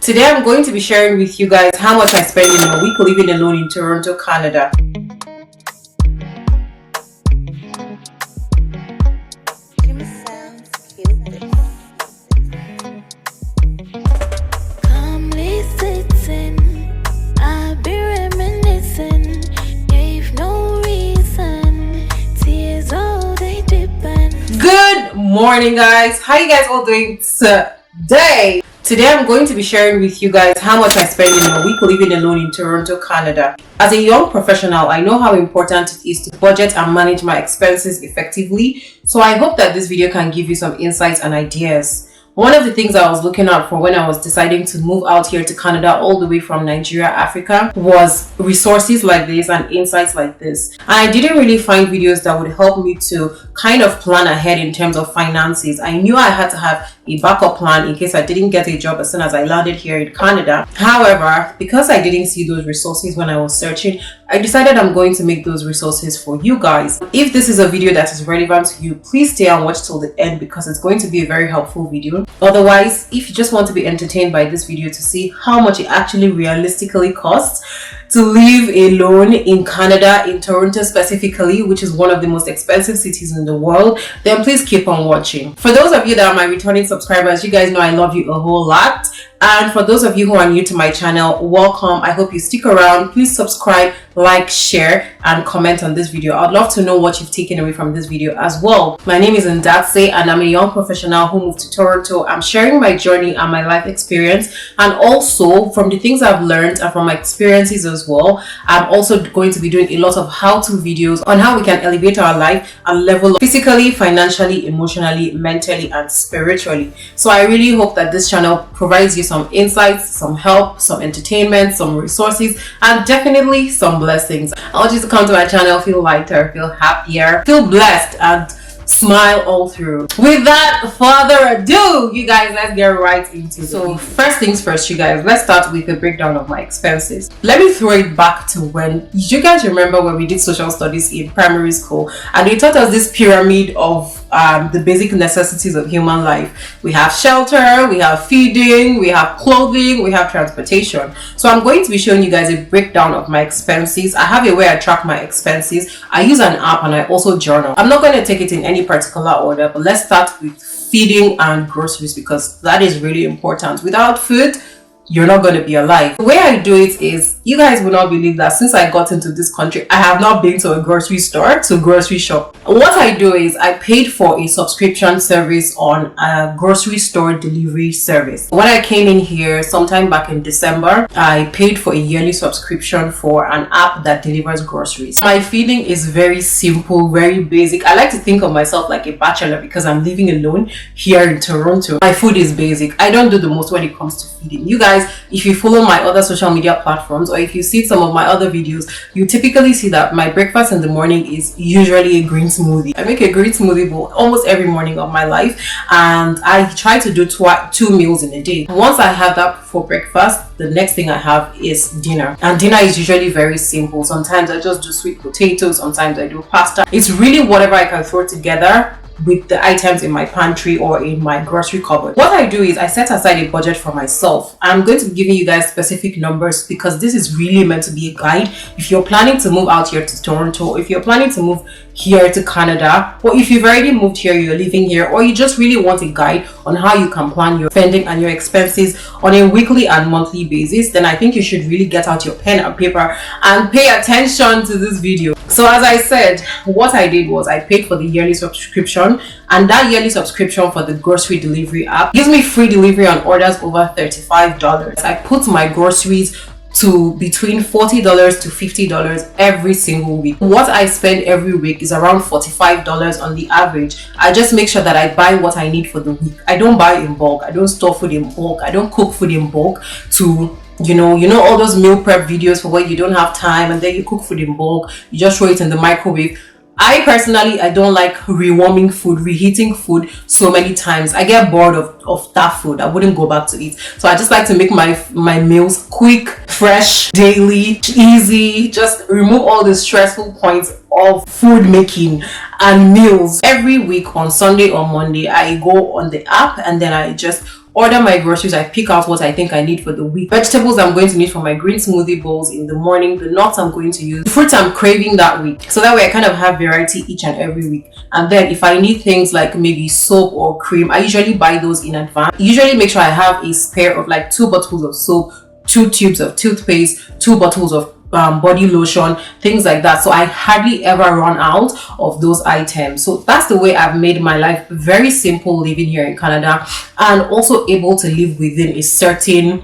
Today I'm going to be sharing with you guys how much I spend in a week living alone in Toronto, Canada. Good morning, guys. How you guys all doing today? Today I'm going to be sharing with you guys how much I spend in a week living alone in Toronto, Canada. As a young professional, I know how important it is to budget and manage my expenses effectively. So I hope that this video can give you some insights and ideas. One of the things I was looking out for when I was deciding to move out here to Canada all the way from Nigeria, Africa, was resources like this and insights like this. And I didn't really find videos that would help me to kind of plan ahead in terms of finances. I knew I had to have a backup plan in case I didn't get a job as soon as I landed here in Canada. However, because I didn't see those resources when I was searching, I decided I'm going to make those resources for you guys. If this is a video that is relevant to you, please stay and watch till the end because it's going to be a very helpful video. Otherwise, if you just want to be entertained by this video to see how much it actually realistically costs to live alone in Canada, in Toronto specifically, which is one of the most expensive cities in the world, then please keep on watching. For those of you that are my returning subscribers, you guys know I love you a whole lot. And for those of you who are new to my channel, welcome. I hope you stick around. Please subscribe, like, share, and comment on this video. I'd love to know what you've taken away from this video as well. My name is NdatseNdomo and I'm a young professional who moved to Toronto. I'm sharing my journey and my life experience, and also from the things I've learned and from my experiences as well. I'm also going to be doing a lot of how-to videos on how we can elevate our life and level up physically, financially, emotionally, mentally, and spiritually. So I really hope that this channel provides you some insights, some help, some entertainment, some resources, and definitely some blessings. I want you to come to my channel, feel lighter, feel happier, feel blessed, and smile all through. Without further ado, you guys, let's get right into it. So first things first, you guys, let's start with a breakdown of my expenses. Let me throw it back to when you guys remember when we did social studies in primary school, and they taught us this pyramid of the basic necessities of human life. We have shelter, we have feeding, we have clothing, we have transportation. So I'm going to be showing you guys a breakdown of my expenses. I have a way I track my expenses. I use an app and I also journal. I'm not going to take it in any particular order, but let's start with feeding and groceries because that is really important. Without food, you're not going to be alive. The way I do it is, you guys will not believe that since I got into this country, I have not been to a grocery store to grocery shop. What I do is I paid for a subscription service on a grocery store delivery service. When I came in here sometime back in December, I paid for a yearly subscription for an app that delivers groceries. My feeding is very simple, very basic. I like to think of myself like a bachelor because I'm living alone here in Toronto. My food is basic. I don't do the most when it comes to feeding. You guys, if you follow my other social media platforms or if you see some of my other videos, you typically see that my breakfast in the morning is usually a green smoothie. I make a green smoothie bowl almost every morning of my life, and I try to do two meals in a day. Once I have that for breakfast, the next thing I have is dinner, and dinner is usually very simple. Sometimes I just do sweet potatoes, sometimes I do pasta. It's really whatever I can throw together with the items in my pantry or in my grocery cupboard. What I do is I set aside a budget for myself. I'm going to be giving you guys specific numbers because this is really meant to be a guide. If you're planning to move out here to Toronto, if you're planning to move here to Canada, or if you've already moved here, you're living here, or you just really want a guide on how you can plan your spending and your expenses on a weekly and monthly basis, then I think you should really get out your pen and paper and pay attention to this video. So as I said, what I did was I paid for the yearly subscription, and that yearly subscription for the grocery delivery app gives me free delivery on orders over $35. I put my groceries to between $40 to $50 every single week. What I spend every week is around $45 on the average. I just make sure that I buy what I need for the week. I don't buy in bulk. I don't store food in bulk. I don't cook food in bulk to you know all those meal prep videos for when you don't have time and then you cook food in bulk, you just throw it in the microwave. I personally, I don't like rewarming food, reheating food so many times. I get bored of that food. I wouldn't go back to it. So I just like to make my meals quick, fresh, daily, easy. Just remove all the stressful points of food making and meals. Every week on Sunday or Monday, I go on the app and then I just order my groceries. I pick out what I think I need for the week. Vegetables I'm going to need for my green smoothie bowls in the morning, the nuts I'm going to use, the fruits I'm craving that week. So that way I kind of have variety each and every week. And then if I need things like maybe soap or cream, I usually buy those in advance. Usually make sure I have a spare of like 2 bottles of soap, 2 tubes of toothpaste, 2 bottles of body lotion, things like that. So I hardly ever run out of those items. So that's the way I've made my life very simple living here in Canada, and also able to live within a certain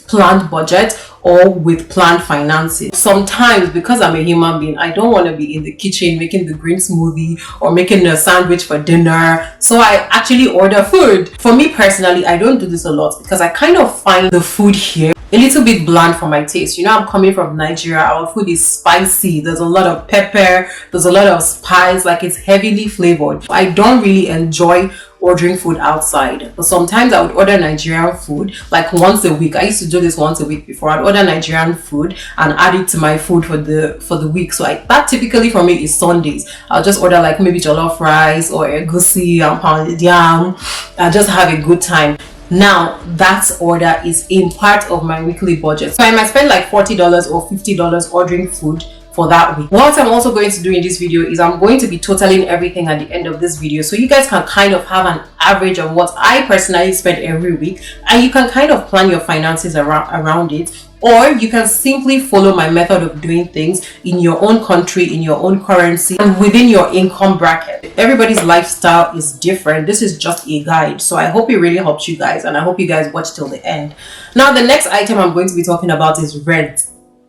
planned budget or with planned finances. Sometimes, because I'm a human being, I don't want to be in the kitchen making the green smoothie or making a sandwich for dinner, so I actually order food. For me personally, I don't do this a lot because I kind of find the food here a little bit bland for my taste. You know, I'm coming from Nigeria. Our food is spicy. There's a lot of pepper, there's a lot of spice, like it's heavily flavored. I don't really enjoy ordering food outside, but sometimes I would order Nigerian food like once a week. I used to do this once a week before. I'd order Nigerian food and add it to my food for the week. So that typically for me is Sundays. I'll just order like maybe jollof rice or egusi and pounded yam and just have a good time. Now that order is in part of my weekly budget, so I might spend like $40 or $50 ordering food for that week. What I'm also going to do in this video is I'm going to be totaling everything at the end of this video, so you guys can kind of have an average of what I personally spend every week, and you can kind of plan your finances around it. Or you can simply follow my method of doing things in your own country, in your own currency, and within your income bracket. Everybody's lifestyle is different. This is just a guide. So I hope it really helps you guys, and I hope you guys watch till the end. Now, the next item I'm going to be talking about is rent.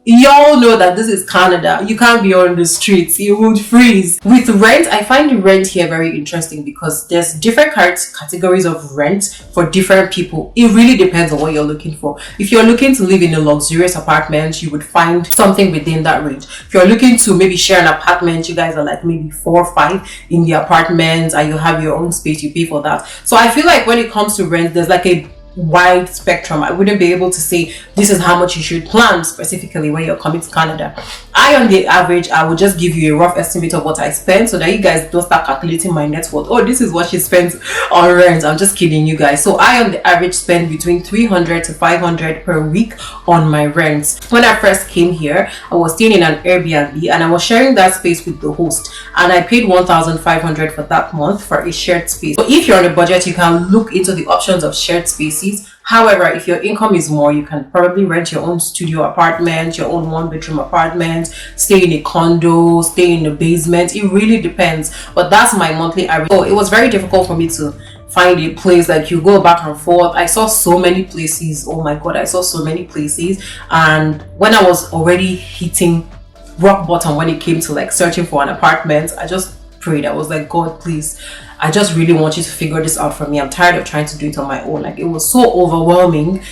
Y'all know that this is Canada. You can't be on the streets, you would freeze. With rent, I find rent here very interesting because there's different categories of rent for different people. It really depends on what you're looking for. If you're looking to live in a luxurious apartment, you would find something within that range. If you're looking to maybe share an apartment, you guys are like maybe 4 or 5 in the apartment and you have your own space, you pay for that. So I feel like when it comes to rent, there's like a wide spectrum. I wouldn't be able to say this is how much you should plan specifically when you're coming to Canada. On the average, I will just give you a rough estimate of what I spend so that you guys don't start calculating my net worth. Oh, this is what she spends on rent. I'm just kidding you guys. So I on the average spend between $300 to $500 per week on my rent. When I first came here, I was staying in an Airbnb and I was sharing that space with the host, and I paid $1,500 for that month for a shared space. So if you're on a budget, you can look into the options of shared spaces. However, if your income is more, you can probably rent your own studio apartment, your own 1-bedroom apartment, stay in a condo, stay in the basement. It really depends, but that's my monthly average. So it was very difficult for me to find a place. Like, you go back and forth. I saw so many places. Oh my god, I saw so many places. And when I was already hitting rock bottom when it came to like searching for an apartment, I just prayed. I was like, God, please, I just really want you to figure this out for me. I'm tired of trying to do it on my own. Like, it was so overwhelming.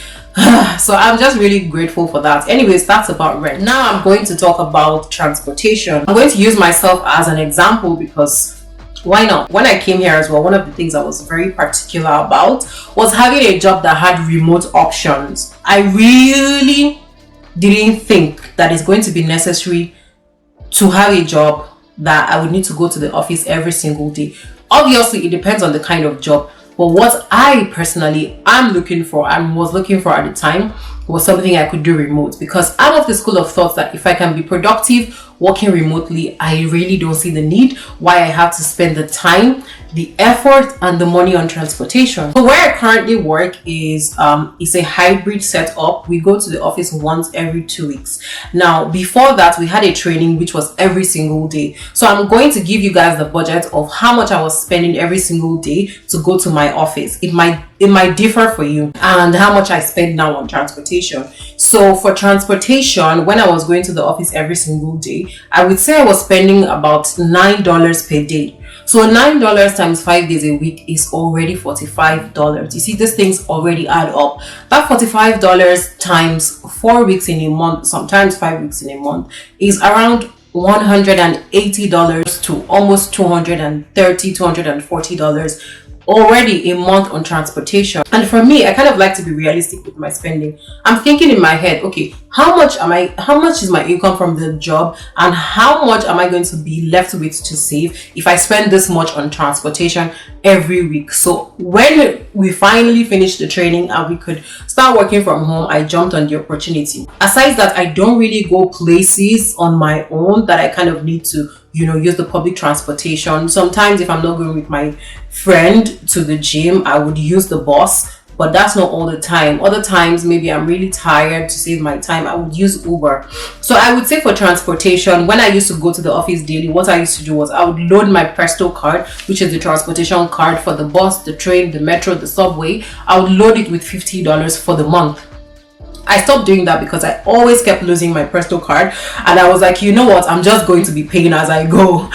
So I'm just really grateful for that. Anyways, that's about rent. Now I'm going to talk about transportation. I'm going to use myself as an example because why not? When I came here as well, one of the things I was very particular about was having a job that had remote options. I really didn't think that it's going to be necessary to have a job that I would need to go to the office every single day. Obviously, it depends on the kind of job, but what I personally am looking for and was looking for at the time was something I could do remote, because I'm of the school of thought that if I can be productive working remotely, I really don't see the need why I have to spend the time, the effort, and the money on transportation. So where I currently work is a hybrid setup. We go to the office once every 2 weeks. Now, before that, we had a training which was every single day. So I'm going to give you guys the budget of how much I was spending every single day to go to my office. It might differ for you, and how much I spend now on transportation. So for transportation, when I was going to the office every single day, I would say I was spending about $9 per day. So $9 times 5 days a week is already $45. You see, these things already add up. That $45 times 4 weeks in a month, sometimes 5 weeks in a month, is around $180 to almost $230, $240 already a month on transportation. And for me, I kind of like to be realistic with my spending. I'm thinking in my head, okay, how much is my income from the job, and how much am I going to be left with to save if I spend this much on transportation every week? So when we finally finished the training and we could start working from home, I jumped on the opportunity. Aside that, I don't really go places on my own that I kind of need to use the public transportation. Sometimes if I'm not going with my friend to the gym, I would use the bus, but that's not all the time. Other times, maybe I'm really tired, to save my time, I would use Uber. So I would say for transportation, when I used to go to the office daily, what I used to do was I would load my Presto card, which is the transportation card for the bus, the train, the metro, the subway. I would load it with $50 for the month. I stopped doing that because I always kept losing my Presto card, and I was like, you know what, I'm just going to be paying as I go.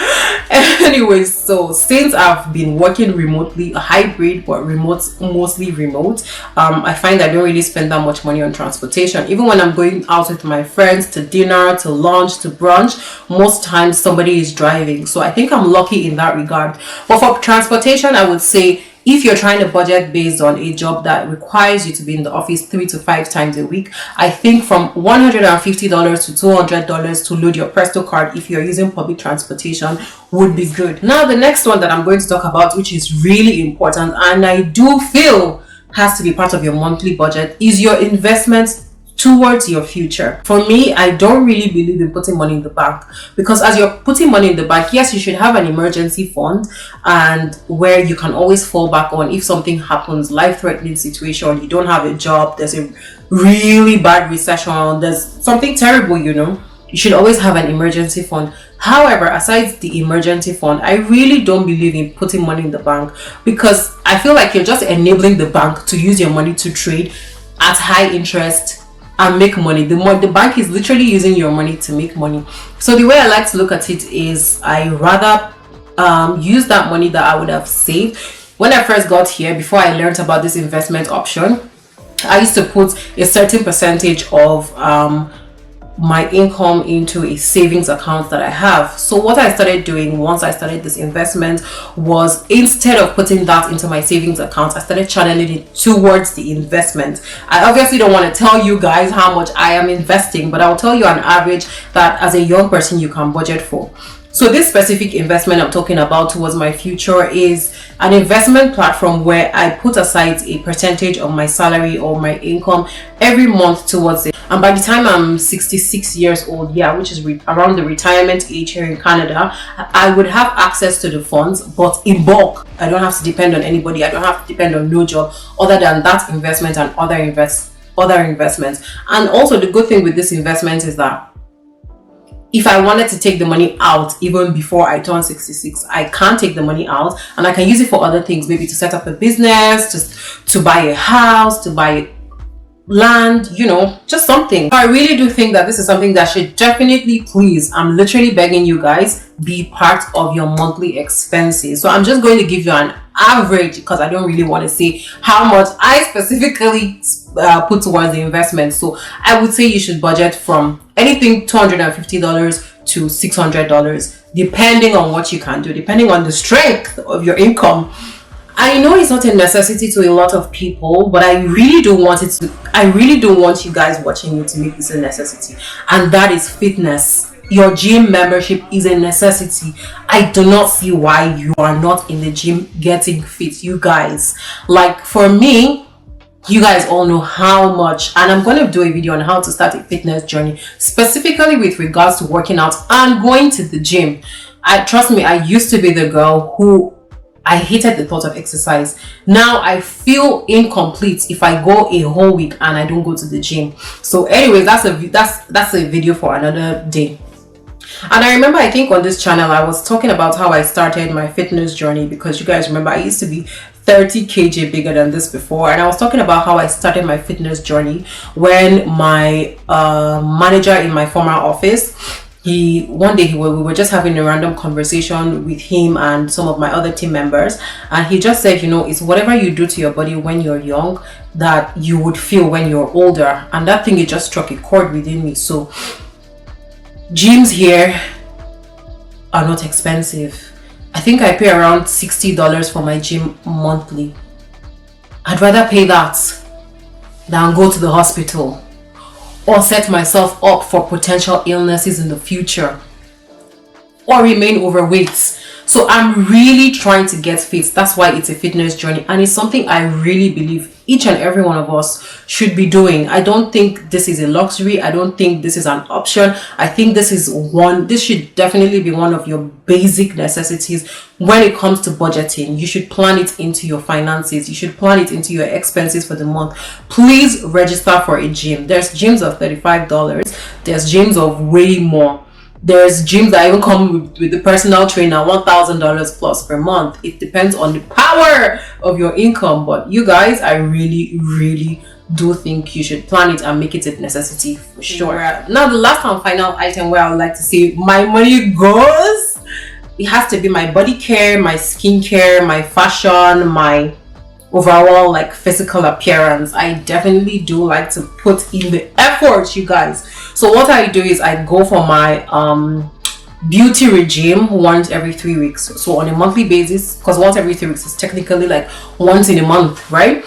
Anyways, so since I've been working remotely, a hybrid but mostly remote, I find I don't really spend that much money on transportation. Even when I'm going out with my friends to dinner, to lunch, to brunch, most times somebody is driving. So I think I'm lucky in that regard. But for transportation, I would say, if you're trying to budget based on a job that requires you to be in the office 3 to 5 times a week, I think from $150 to $200 to load your Presto card if you're using public transportation would be good. Now, the next one that I'm going to talk about, which is really important and I do feel has to be part of your monthly budget, is your investments towards your future. For me, I don't really believe in putting money in the bank, because as you're putting money in the bank, yes, you should have an emergency fund and where you can always fall back on if something happens, life-threatening situation, you don't have a job, there's a really bad recession, there's something terrible, you should always have an emergency fund. However, aside the emergency fund, I really don't believe in putting money in the bank, because I feel like you're just enabling the bank to use your money to trade at high interest and make money. The bank is literally using your money to make money. So the way I like to look at it is, I rather use that money that I would have saved when I first got here. Before I learned about this investment option, I used to put a certain percentage of my income into a savings account that I have. So what I started doing once I started this investment was, instead of putting that into my savings account, I started channeling it towards the investment. I obviously don't want to tell you guys how much I am investing, but I'll tell you an average that as a young person you can budget for. So this specific investment I'm talking about towards my future is an investment platform where I put aside a percentage of my salary or my income every month towards it. And by the time I'm 66 years old, which is around the retirement age here in Canada, I would have access to the funds, but in bulk. I don't have to depend on anybody. I don't have to depend on no job other than that investment and other investments. And also the good thing with this investment is that if I wanted to take the money out even before I turn 66, I can take the money out and I can use it for other things, maybe to set up a business, just to buy a house, to buy land, just something. I really do think that this is something that should definitely, please, I'm literally begging you guys, be part of your monthly expenses. So I'm just going to give you an average, because I don't really want to say how much I specifically put towards the investment. So I would say you should budget from anything $250 to $600, depending on what you can do, depending on the strength of your income. I know it's not a necessity to a lot of people, but I really don't want you guys watching me to make this a necessity, and that is fitness. Your gym membership is a necessity. I do not see why you are not in the gym getting fit, you guys. Like, for me, you guys all know how much, and I'm going to do a video on how to start a fitness journey, specifically with regards to working out and going to the gym. Trust me, I used to be the girl who I hated the thought of exercise. Now I feel incomplete if I go a whole week and I don't go to the gym. So anyways, that's a video for another day. And I remember, I think on this channel I was talking about how I started my fitness journey, because you guys remember I used to be 30 kg bigger than this before, and I was talking about how I started my fitness journey when my manager in my former office, one day we were just having a random conversation with him and some of my other team members, and he just said, it's whatever you do to your body when you're young that you would feel when you're older. And that thing, it just struck a chord within me. So gyms here are not expensive. I think I pay around $60 for my gym monthly. I'd rather pay that than go to the hospital or set myself up for potential illnesses in the future or remain overweight. So I'm really trying to get fit. That's why it's a fitness journey, and it's something I really believe each and every one of us should be doing. I don't think this is a luxury. I don't think this is an option. I think this should definitely be one of your basic necessities when it comes to budgeting. You should plan it into your finances. You should plan it into your expenses for the month. Please register for a gym. There's gyms of $35. There's gyms of way more. There's gyms that even come with the personal trainer, $1,000 plus per month. It depends on the power of your income. But you guys, I really do think you should plan it and make it a necessity for sure. Now, the last and final item where I would like to say my money goes, it has to be my body care, my skincare, my fashion, my overall like physical appearance. I definitely do like to put in the effort, you guys. So what I do is I go for my beauty regime once every 3 weeks. So on a monthly basis, because once every 3 weeks is technically like once in a month, right?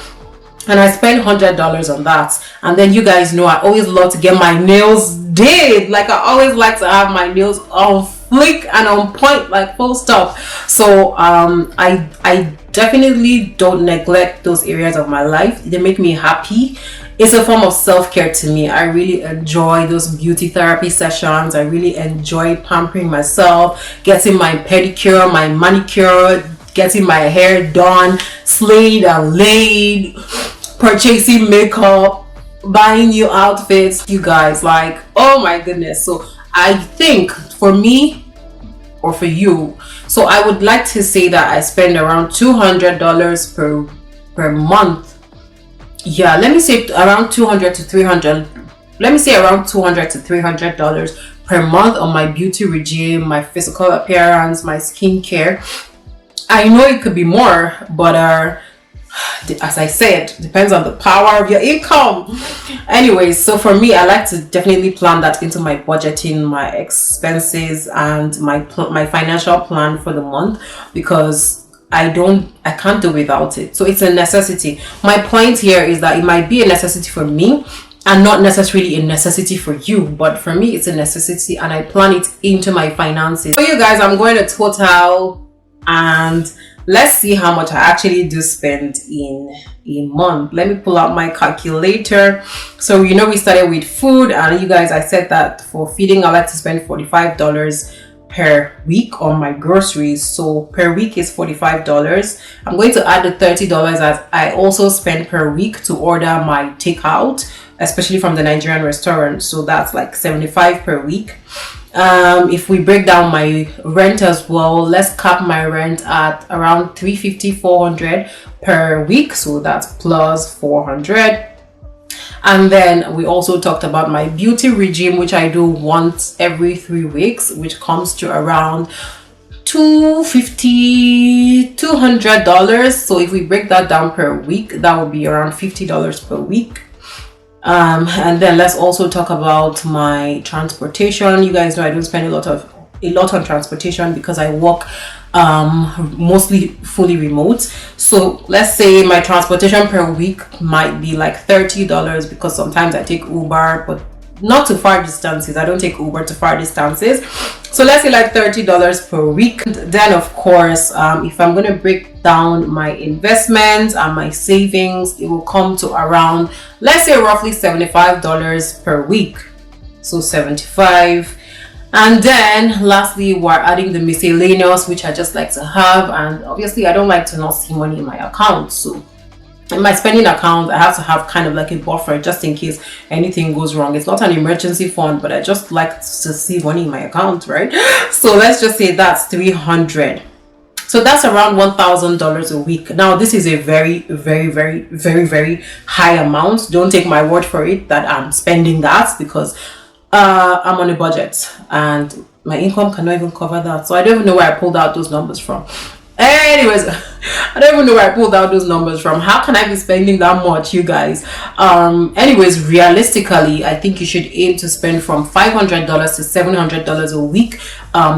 And I spend $100 on that. And then you guys know I always love to get my nails did. Like I always like to have my nails on flick and on point, like full stop. So I definitely don't neglect those areas of my life. They make me happy. It's a form of self-care to me. I really enjoy those beauty therapy sessions. I really enjoy pampering myself, getting my pedicure, my manicure, getting my hair done, slayed and laid, purchasing makeup, buying new outfits. You guys, like, oh my goodness. So I think for me or for you, so I would like to say that I spend around $200 per month. Yeah, let me say around $200 to $300. Let me say around $200 to $300 per month on my beauty regime, my physical appearance, my skincare. I know it could be more, but as I said, depends on the power of your income. Anyways, so for me, I like to definitely plan that into my budgeting, my expenses, and my financial plan for the month, because I can't do without it. So it's a necessity. My point here is that it might be a necessity for me and not necessarily a necessity for you, but for me it's a necessity, and I plan it into my finances. So you guys, I'm going to total and let's see how much I actually do spend in a month. Let me pull out my calculator. So you know, we started with food, and you guys, I said that for feeding I like to spend $45 per week on my groceries. So per week is $45. I'm going to add the $30 as I also spend per week to order my takeout, especially from the Nigerian restaurant. So that's like $75 per week. If we break down my rent as well, let's cap my rent at around $350-400 per week. So that's plus $400. And then we also talked about my beauty regime, which I do once every 3 weeks, which comes to around $200. So if we break that down per week, that would be around $50 per week. And then let's also talk about my transportation. You guys know I don't spend a lot on transportation because I work mostly fully remote. So let's say my transportation per week might be like $30, because sometimes I take Uber, but not to far distances. I don't take Uber to far distances. So let's say like $30 per week. And then of course, if I'm going to break down my investments and my savings, it will come to around, let's say roughly $75 per week. So 75. And then lastly, we're adding the miscellaneous, which I just like to have. And obviously I don't like to not see money in my account. So in my spending account, I have to have kind of like a buffer just in case anything goes wrong. It's not an emergency fund, but I just like to see money in my account, right? So let's just say that's $300. So that's around $1,000 a week. Now this is a very high amount. Don't take my word for it that I'm spending that, because I'm on a budget and my income cannot even cover that. So I don't even know where I pulled out those numbers from. Anyways, I don't even know where I pulled out those numbers from. How can I be spending that much, you guys? Anyways, realistically, I think you should aim to spend from $500 to $700 a week,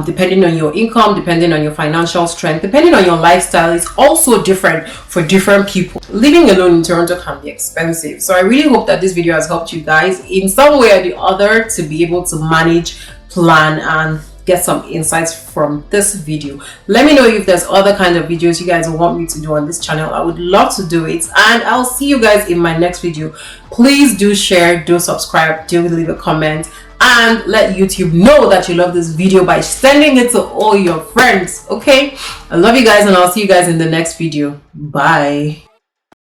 depending on your income, depending on your financial strength, depending on your lifestyle. It's also different for different people. Living alone in Toronto can be expensive. So I really hope that this video has helped you guys in some way or the other to be able to manage, plan, and get some insights from this video. Let me know if there's other kind of videos you guys want me to do on this channel. I would love to do it, and I'll see you guys in my next video. Please do share, do subscribe, do leave a comment, and let YouTube know that you love this video by sending it to all your friends. Okay, I love you guys, and I'll see you guys in the next video. Bye.